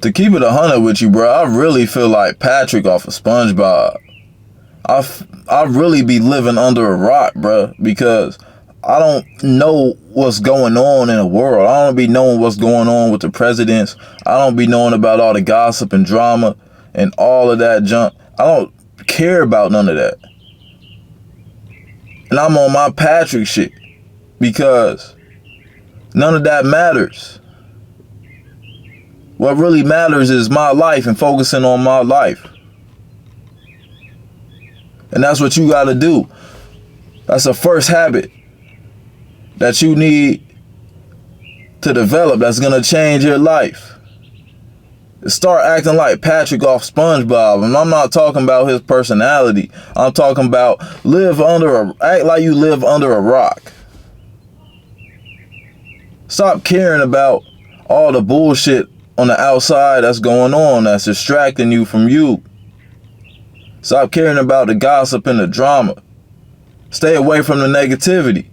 To keep it 100 with you, bro, I really feel like Patrick off of SpongeBob. I really be living under a rock, bro, because I don't know what's going on in the world. I don't be knowing what's going on with the presidents. I don't be knowing about all the gossip and drama and all of that junk. I don't care about none of that. And I'm on my Patrick shit because none of that matters. What really matters is my life and focusing on my life. And that's what you got to do. That's the first habit that you need to develop that's going to change your life. Start acting like Patrick off SpongeBob. And I'm not talking about his personality. I'm talking about act like you live under a rock. Stop caring about all the bullshit on the outside that's going on, that's distracting you from you. Stop caring about the gossip and the drama. Stay away from the negativity.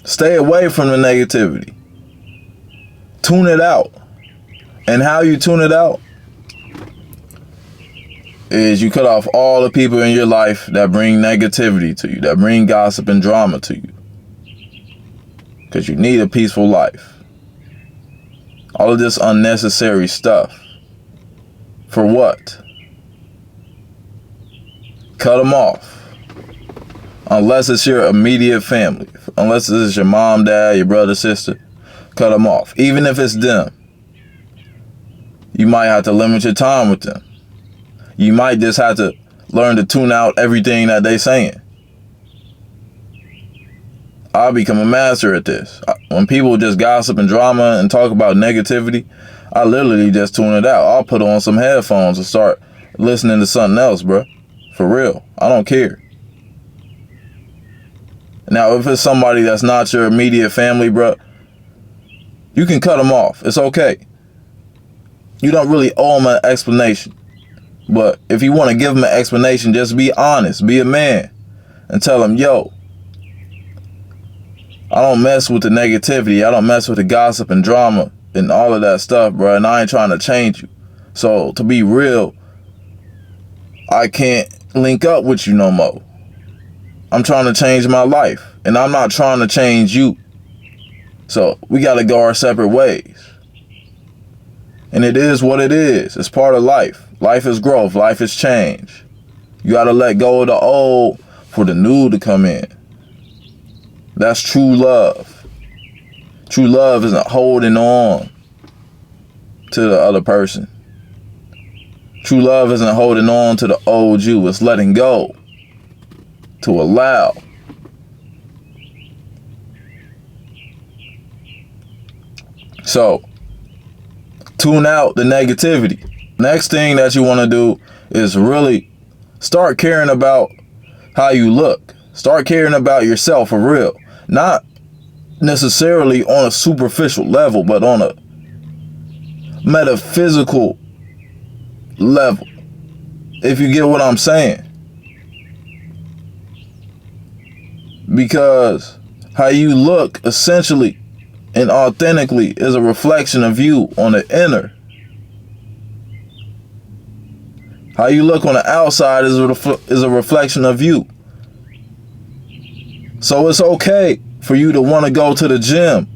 Stay away from the negativity. Tune it out. And how you tune it out is you cut off all the people in your life that bring negativity to you, that bring gossip and drama to you. Because you need a peaceful life. All of this unnecessary stuff. For what? Cut them off. Unless it's your immediate family. Unless it's your mom, dad, your brother, sister. Cut them off. Even if it's them. You might have to limit your time with them. You might just have to learn to tune out everything that they saying. I'll become a master at this. When people just gossip and drama and talk about negativity, I literally just tune it out. I'll put on some headphones and start listening to something else, bro. For real. I don't care. Now, if it's somebody that's not your immediate family, bro, you can cut them off. It's okay. You don't really owe them an explanation. But if you want to give them an explanation, just be honest. Be a man. And tell them, yo, I don't mess with the negativity. I don't mess with the gossip and drama and all of that stuff, bro. And I ain't trying to change you. So to be real, I can't link up with you no more. I'm trying to change my life. And I'm not trying to change you. So we got to go our separate ways. And it is what it is. It's part of life. Life is growth. Life is change. You got to let go of the old for the new to come in. That's true love. True love isn't holding on to the other person. True love isn't holding on to the old you. It's letting go. To allow. So, tune out the negativity. Next thing that you want to do is really start caring about how you look. Start caring about yourself for real. Not necessarily on a superficial level, but on a metaphysical level. If you get what I'm saying. Because how you look essentially and authentically is a reflection of you on the inner. How you look on the outside is a reflection of you. So it's okay for you to want to go to the gym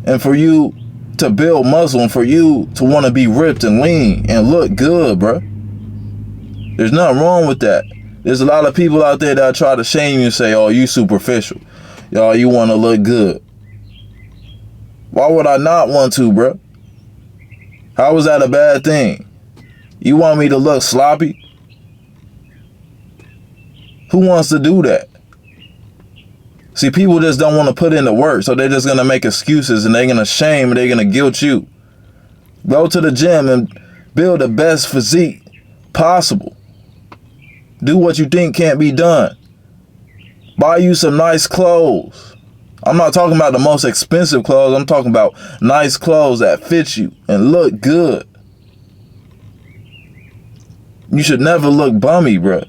and for you to build muscle and for you to want to be ripped and lean and look good, bro. There's nothing wrong with that. There's a lot of people out there that try to shame you and say, oh, you superficial. Y'all, you want to look good. Why would I not want to, bro? How is that a bad thing? You want me to look sloppy? Who wants to do that? See, people just don't want to put in the work, so they're just going to make excuses and they're going to shame and they're going to guilt you. Go to the gym and build the best physique possible. Do what you think can't be done. Buy you some nice clothes. I'm not talking about the most expensive clothes. I'm talking about nice clothes that fit you and look good. You should never look bummy, bro.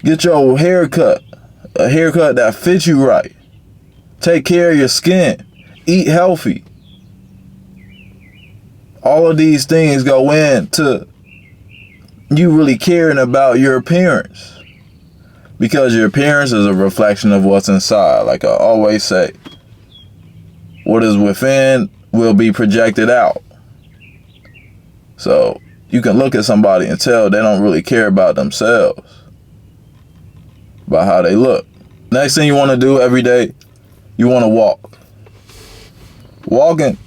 Get your haircut, a haircut that fits you right. Take care of your skin. Eat healthy. All of these things go into you really caring about your appearance. Because your appearance is a reflection of what's inside. Like I always say, what is within will be projected out. So you can look at somebody and tell they don't really care about themselves, about how they look. Next thing you want to do every day, you want to walk. Walking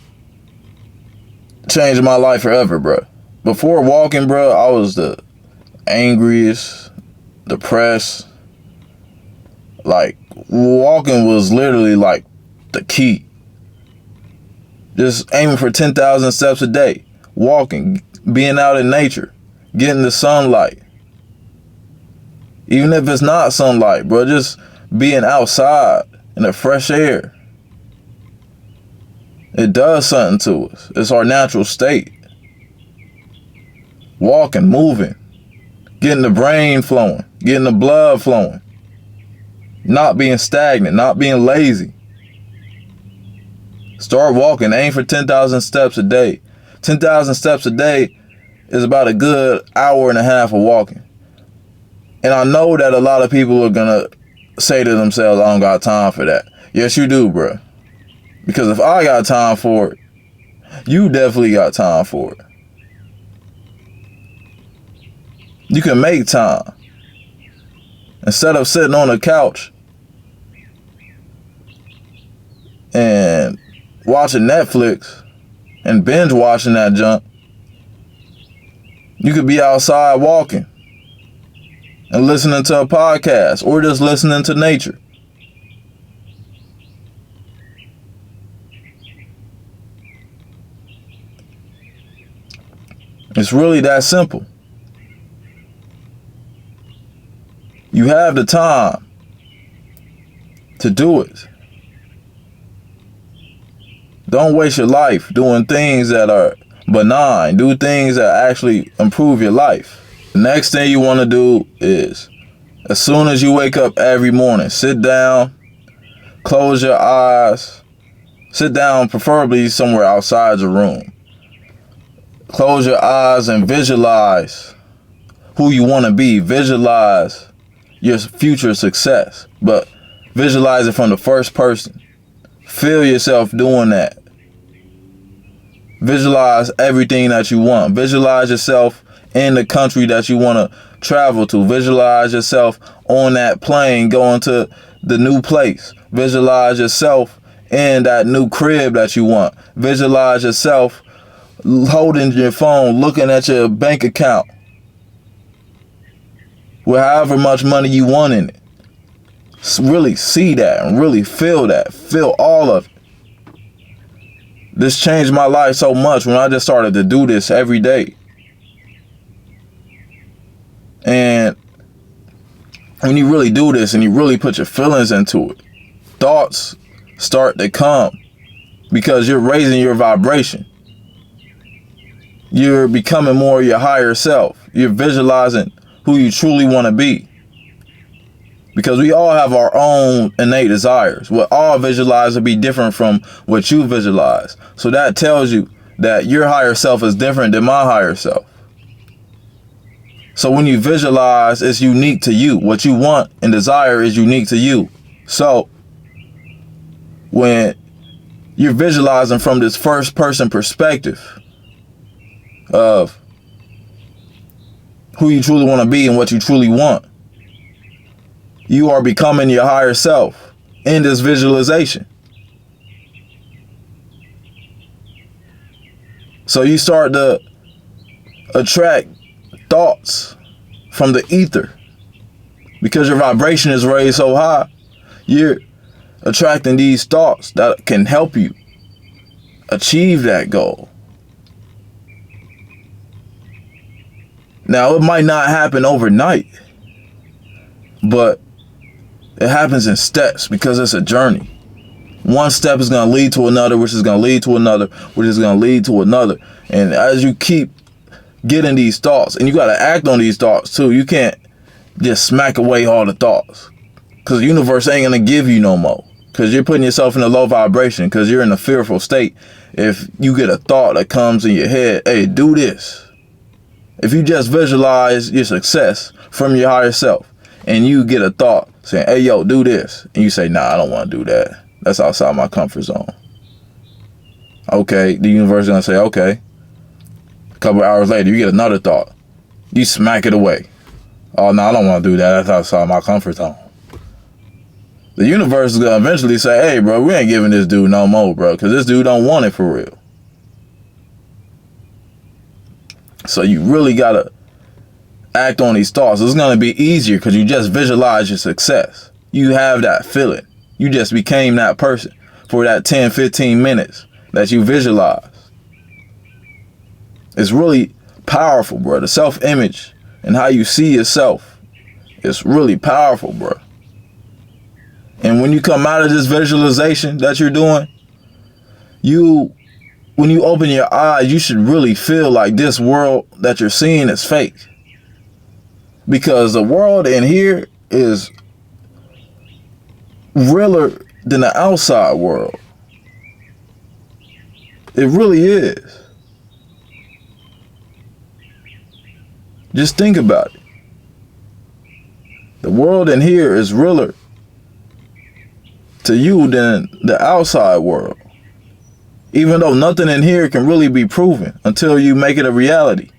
changed my life forever, bro. Before walking, bro, I was the angriest, depressed. Like, walking was literally like the key. Just aiming for 10,000 steps a day. Walking, being out in nature, getting the sunlight. Even if it's not sunlight, bro, just being outside in the fresh air. It does something to us. It's our natural state. Walking, moving, getting the brain flowing, getting the blood flowing. Not being stagnant, not being lazy. Start walking. Aim for 10,000 steps a day. 10,000 steps a day is about a good hour and a half of walking. And I know that a lot of people are going to say to themselves, I don't got time for that. Yes, you do, bro. Because if I got time for it, you definitely got time for it. You can make time. Instead of sitting on the couch and watching Netflix and binge watching that junk, you could be outside walking and listening to a podcast or just listening to nature. It's really that simple. You have the time to do it. Don't waste your life doing things that are benign. Do things that actually improve your life. The next thing you want to do is, as soon as you wake up every morning, sit down, close your eyes, sit down preferably somewhere outside your room. Close your eyes and visualize who you want to be. Visualize your future success, but visualize it from the first person. Feel yourself doing that. Visualize everything that you want. Visualize yourself in the country that you want to travel to. Visualize yourself on that plane going to the new place. Visualize yourself in that new crib that you want. Visualize yourself holding your phone, looking at your bank account with however much money you want in it. Really see that and really feel that. Feel all of it. This changed my life so much when I just started to do this every day. And when you really do this and you really put your feelings into it, thoughts start to come because you're raising your vibration. You're becoming more your higher self. You're visualizing who you truly want to be. Because we all have our own innate desires. What all visualize will be different from what you visualize. So that tells you that your higher self is different than my higher self. So when you visualize, it's unique to you. What you want and desire is unique to you. So when you're visualizing from this first person perspective of who you truly want to be and what you truly want, you are becoming your higher self in this visualization. So you start to attract thoughts from the ether. Because your vibration is raised so high, you're attracting these thoughts that can help you achieve that goal. Now, it might not happen overnight, but it happens in steps because it's a journey. One step is going to lead to another, which is going to lead to another, which is going to lead to another. And as you keep getting these thoughts, and you got to act on these thoughts too. You can't just smack away all the thoughts. Because the universe ain't going to give you no more. Because you're putting yourself in a low vibration. Because you're in a fearful state. If you get a thought that comes in your head, hey, do this. If you just visualize your success from your higher self, and you get a thought saying, hey, yo, do this. And you say, nah, I don't want to do that. That's outside my comfort zone. Okay, the universe is going to say, okay. A couple hours later, you get another thought. You smack it away. Oh, no, I don't want to do that. That's outside my comfort zone. The universe is going to eventually say, hey, bro, we ain't giving this dude no more, bro, because this dude don't want it for real. So you really got to act on these thoughts. It's going to be easier because you just visualize your success. You have that feeling. You just became that person for that 10, 15 minutes that you visualize. It's really powerful, bro. The self-image and how you see yourself, it's really powerful, bro. And when you come out of this visualization that you're doing, when you open your eyes, you should really feel like this world that you're seeing is fake. Because the world in here is realer than the outside world. It really is. Just think about it. The world in here is realer to you than the outside world. Even though nothing in here can really be proven until you make it a reality.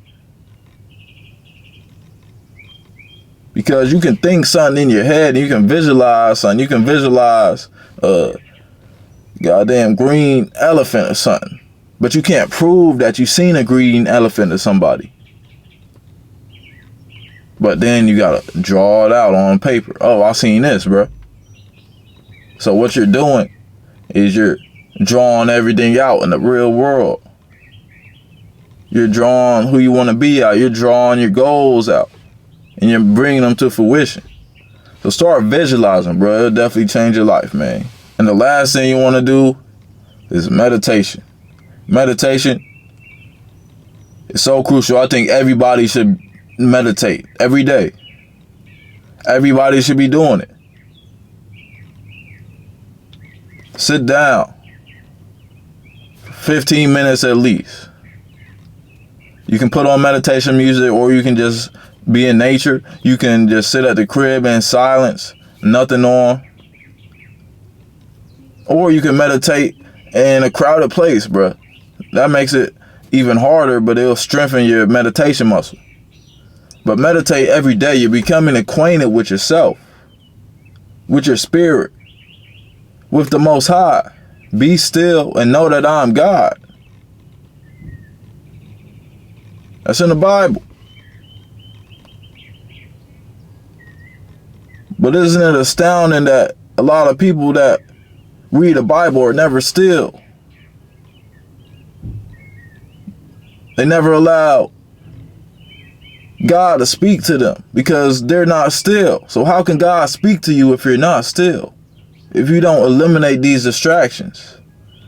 Because you can think something in your head and you can visualize something. You can visualize a goddamn green elephant or something. But you can't prove that you've seen a green elephant to somebody. But then you gotta draw it out on paper. Oh, I seen this, bro. So what you're doing is you're drawing everything out in the real world. You're drawing who you want to be out. You're drawing your goals out. And you're bringing them to fruition. So start visualizing, bro. It'll definitely change your life, man. And the last thing you want to do is meditation. Meditation is so crucial. I think everybody should meditate every day. Everybody should be doing it. Sit down. 15 minutes at least. You can put on meditation music, or you can just be in nature. You can just sit at the crib in silence, nothing on. Or you can meditate in a crowded place, bro. That makes it even harder, but it'll strengthen your meditation muscle. But meditate every day. You're becoming acquainted with yourself, with your spirit, with the Most High. Be still and know that I am God. That's in the Bible. But isn't it astounding that a lot of people that read the Bible are never still? They never allow God to speak to them because they're not still. So how can God speak to you if you're not still? If you don't eliminate these distractions.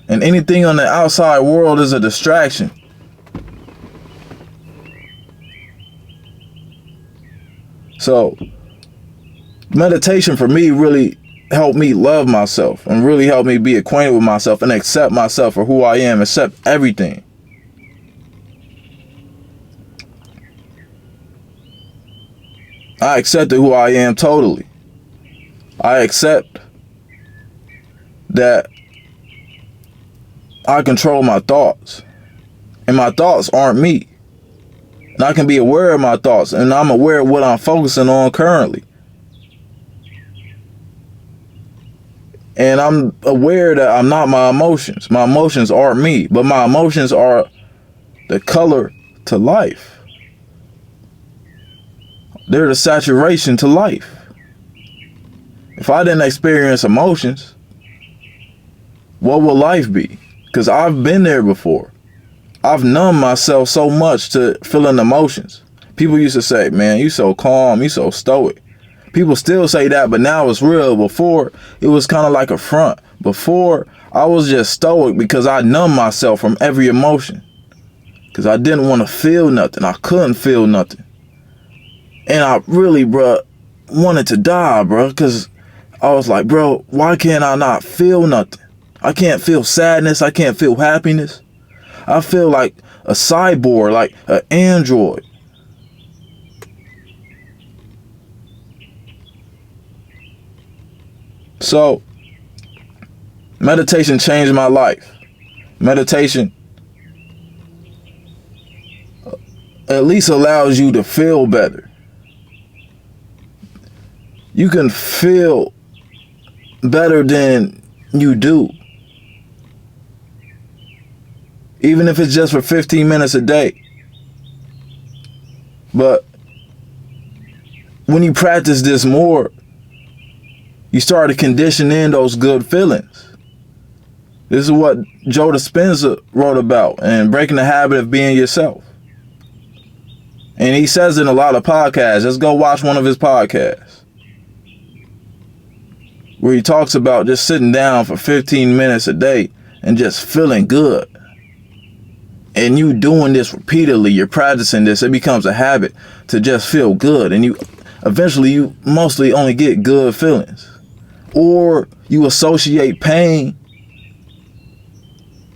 And anything on the outside world is a distraction. So meditation for me really helped me love myself and really helped me be acquainted with myself and accept myself for who I am, accept everything. I accepted who I am totally. I accept that I control my thoughts. And my thoughts aren't me. And I can be aware of my thoughts. And I'm aware of what I'm focusing on currently. And I'm aware that I'm not my emotions. My emotions aren't me. But my emotions are the color to life. They're the saturation to life. If I didn't experience emotions, what will life be? Because I've been there before. I've numbed myself so much to feeling emotions. People used to say, man, you so calm, you so stoic. People still say that, but now it's real. Before, it was kind of like a front. Before, I was just stoic because I numbed myself from every emotion. Because I didn't want to feel nothing. I couldn't feel nothing. And I really, bruh, wanted to die, bro, because I was like, bro, why can't I not feel nothing? I can't feel sadness. I can't feel happiness. I feel like a cyborg, like an android. So, meditation changed my life. Meditation at least allows you to feel better. You can feel better than you do. Even if it's just for 15 minutes a day. But when you practice this more, you start to condition in those good feelings. This is what Joe Dispenza wrote about in Breaking the Habit of Being Yourself. And he says in a lot of podcasts, just go watch one of his podcasts, where he talks about just sitting down for 15 minutes a day and just feeling good. And you doing this repeatedly, you're practicing this, it becomes a habit to just feel good. And you eventually mostly only get good feelings. Or you associate pain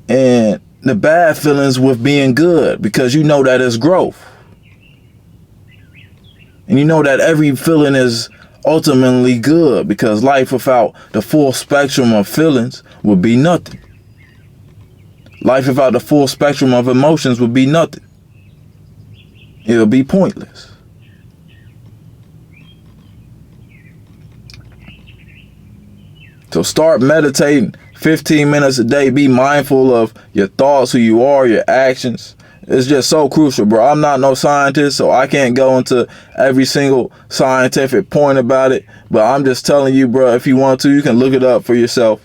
and the bad feelings with being good, because you know that it's growth. And you know that every feeling is ultimately good, because life without the full spectrum of feelings would be nothing. Life without the full spectrum of emotions would be nothing. It'll be pointless. So start meditating 15 minutes a day. Be mindful of your thoughts, who you are, your actions. It's just so crucial, bro. I'm not no scientist, so I can't go into every single scientific point about it. But I'm just telling you, bro, if you want to, you can look it up for yourself.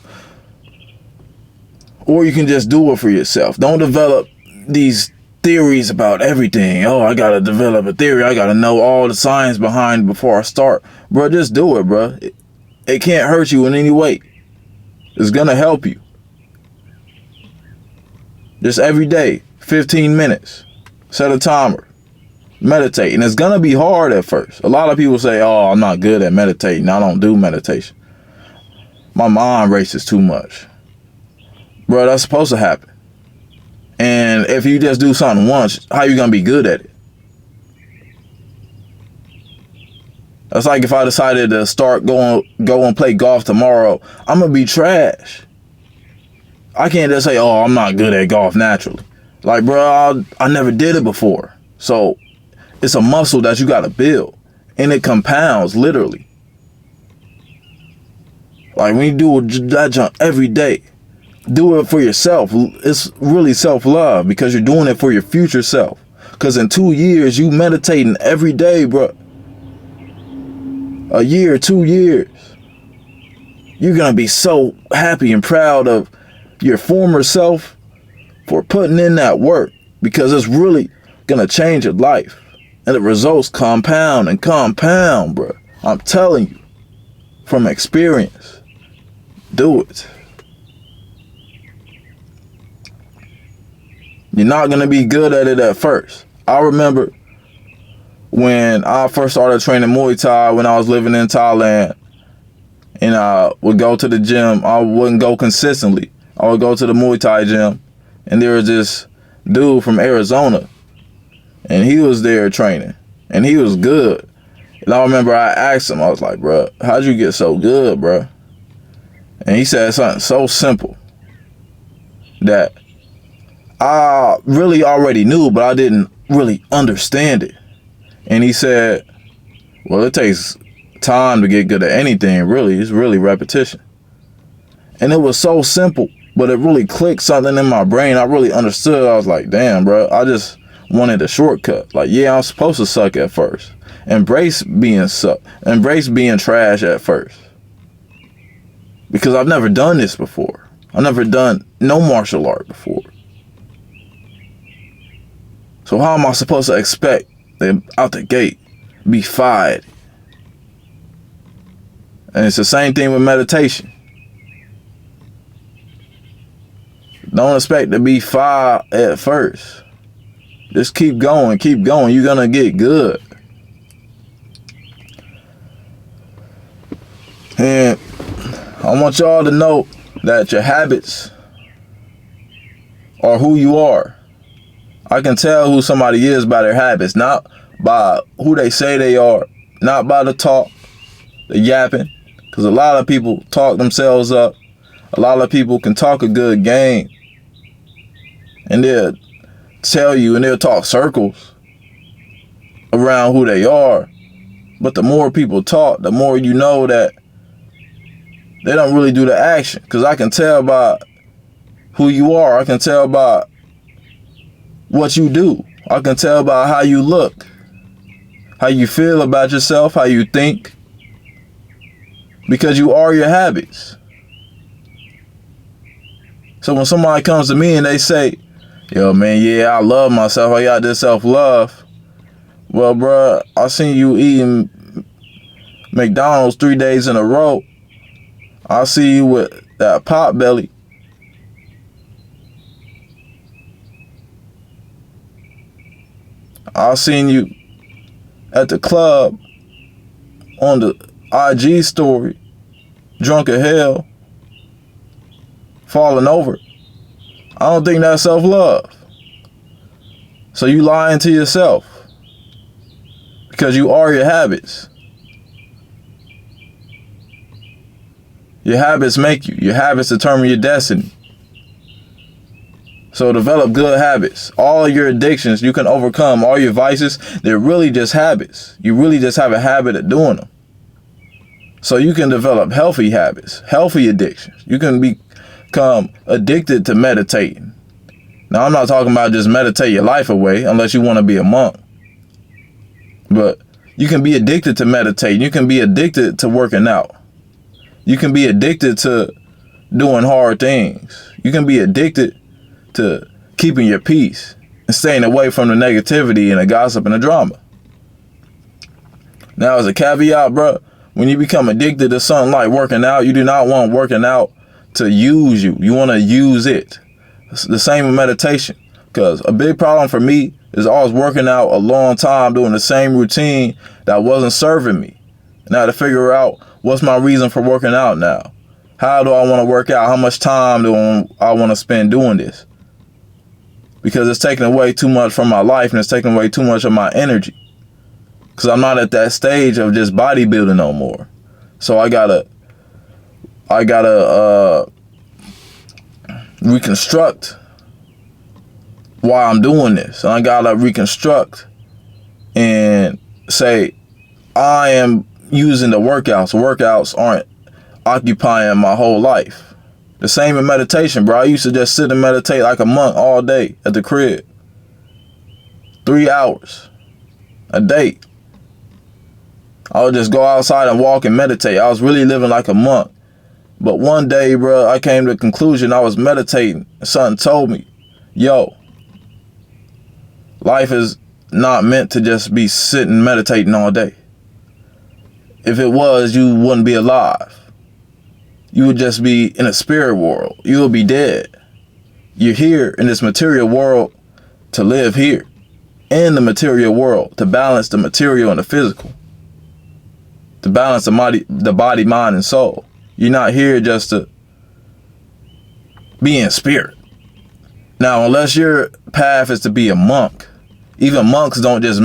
Or you can just do it for yourself. Don't develop these theories about everything. Oh, I gotta develop a theory. I gotta know all the science behind it before I start. Bro, just do it, bro. It can't hurt you in any way. It's gonna help you. Just every day, 15 minutes. Set a timer. Meditate. And it's gonna be hard at first. A lot of people say, oh, I'm not good at meditating. I don't do meditation. My mind races too much. Bro, that's supposed to happen. And if you just do something once, how you gonna be good at it? That's like if I decided to start go and play golf tomorrow, I'm gonna be trash. I can't just say, oh, I'm not good at golf naturally. Like, bro, I never did it before. So it's a muscle that you gotta build, and it compounds literally. Like when you do that jump every day, do it for yourself. It's really self-love, because you're doing it for your future self. Because in 2 years, you meditating every day, bro. A year, 2 years. You're going to be so happy and proud of your former self for putting in that work, because it's really going to change your life. And the results compound and compound, bro. I'm telling you, from experience, do it. You're not going to be good at it at first. I remember when I first started training Muay Thai when I was living in Thailand, and I would go to the gym. I wouldn't go consistently. I would go to the Muay Thai gym, and there was this dude from Arizona, and he was there training, and he was good. And I remember I asked him, I was like, bro, how'd you get so good, bro? And he said something so simple that I really already knew, but I didn't really understand it. And he said, well, it takes time to get good at anything, really. It's really repetition. And it was so simple, but it really clicked something in my brain. I really understood. I was like, damn, bro, I just wanted a shortcut. Like, yeah, I'm supposed to suck at first. Embrace being trash at first. Because I've never done this before. I've never done no martial art before. So how am I supposed to expect them out the gate be fired? And it's the same thing with meditation. Don't expect to be fired at first. Just keep going, keep going. You're gonna get good. I want y'all to know that your habits are who you are. I can tell who somebody is by their habits, not by who they say they are, not by the talk, the yapping, because a lot of people talk themselves up. A lot of people can talk a good game, and they'll tell you, and they'll talk circles around who they are. But the more people talk, the more you know that they don't really do the action. Because I can tell by who you are. I can tell by what you do. I can tell by how you look, how you feel about yourself, how you think. Because you are your habits. So when somebody comes to me and they say, yo, man, yeah, I love myself. I got this self-love. Well, bruh, I seen you eating McDonald's 3 days in a row. I see you with that pot belly. I seen you at the club on the IG story, drunk as hell, falling over. I don't think that's self-love. So you lying to yourself because you are your habits. Your habits make you. Your habits determine your destiny. So develop good habits. All your addictions you can overcome. All your vices, they're really just habits. You really just have a habit of doing them. So you can develop healthy habits, healthy addictions. You can become addicted to meditating. Now, I'm not talking about just meditate your life away unless you want to be a monk. But you can be addicted to meditating. You can be addicted to working out. You can be addicted to doing hard things. You can be addicted to keeping your peace and staying away from the negativity and the gossip and the drama. Now, as a caveat, bro, when you become addicted to something like working out, you do not want working out to use you. You want to use it. It's the same with meditation. Because a big problem for me is I was working out a long time doing the same routine that wasn't serving me. And I had to figure out what's my reason for working out now. How do I want to work out? How much time do I want to spend doing this? Because it's taking away too much from my life and it's taking away too much of my energy. Because I'm not at that stage of just bodybuilding no more. So I gotta reconstruct why I'm doing this. And I gotta reconstruct and say, I am using the workouts. Workouts aren't occupying my whole life. The same in meditation, bro. I used to just sit and meditate like a monk all day at the crib. 3 hours a day. I would just go outside and walk and meditate. I was really living like a monk. But one day, bro, I came to the conclusion I was meditating. And something told me, yo, life is not meant to just be sitting meditating all day. If it was, you wouldn't be alive. You would just be in a spirit world. You would be dead. You're here in this material world to live here. In the material world, to balance the material and the physical. To balance the body, mind, and soul. You're not here just to be in spirit. Now, unless your path is to be a monk, even monks don't just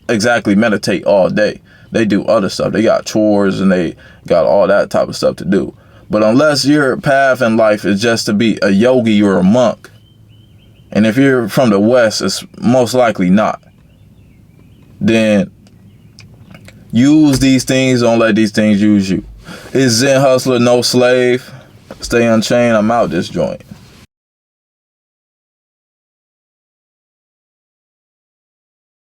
exactly meditate all day. They do other stuff. They got chores and they got all that type of stuff to do. But unless your path in life is just to be a yogi or a monk, and if you're from the West, it's most likely not, then use these things, don't let these things use you. It's Zen Hustler, no slave. Stay unchained. I'm out this joint.